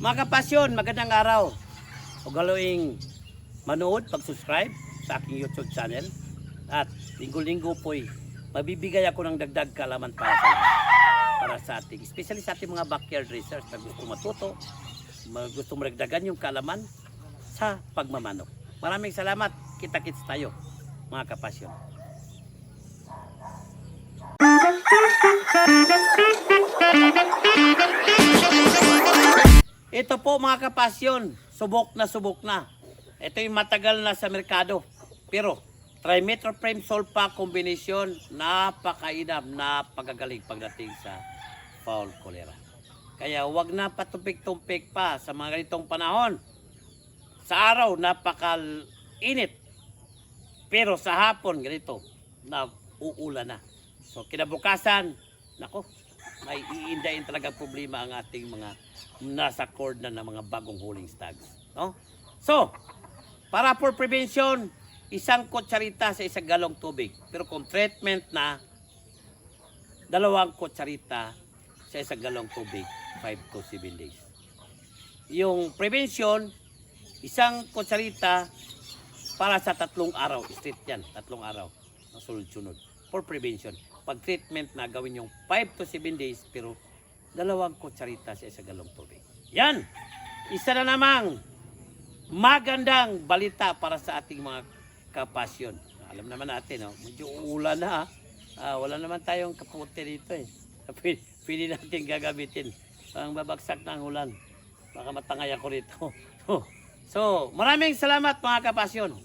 Mga kapasyon, magandang araw. Huwag galoing manood, pag-subscribe sa aking YouTube channel. At linggo-linggo po'y mabibigay ako ng dagdag kaalaman para sa lahat. Para sa ating, especially sa ating mga backyard racers na gusto matuto, gusto maragdagan yung kaalaman sa pagmamanok. Maraming salamat. Kita-kits tayo, mga kapasyon. Ito po mga kapasyon, subok na. Ito yung matagal na sa merkado. Pero trimethoprim sulfa combination, napakainam, napakagaling pagdating sa foul cholera. Kaya wag na patumpik-tumpik pa sa mga ganitong panahon. Sa araw, napakainit. Pero sa hapon, ganito, na uulan na. So kinabukasan, nako, may iindayin talaga problema ang ating mga nasa cord na ng mga bagong huling stags. No? So, para for prevention, isang kutsarita sa isang galong tubig. Pero kung treatment na, 2 kutsarita sa isang galong tubig, 5 to 7 days. Yung prevention, isang kutsarita para sa 3 araw. Straight yan, 3 araw. Sunod-sunod. For prevention. Pag treatment na gawin yung 5 to 7 days, pero 2 kutsarita sa isang galong tubig. Yan! Isa na namang magandang balita para sa ating mga kapasyon. Alam naman natin, no? Medyo uulan na. Wala naman tayong kapote dito eh. Pwede natin gagamitin. Ang babagsak na ang ulan. Baka matangay ako rito. So, maraming salamat mga kapasyon.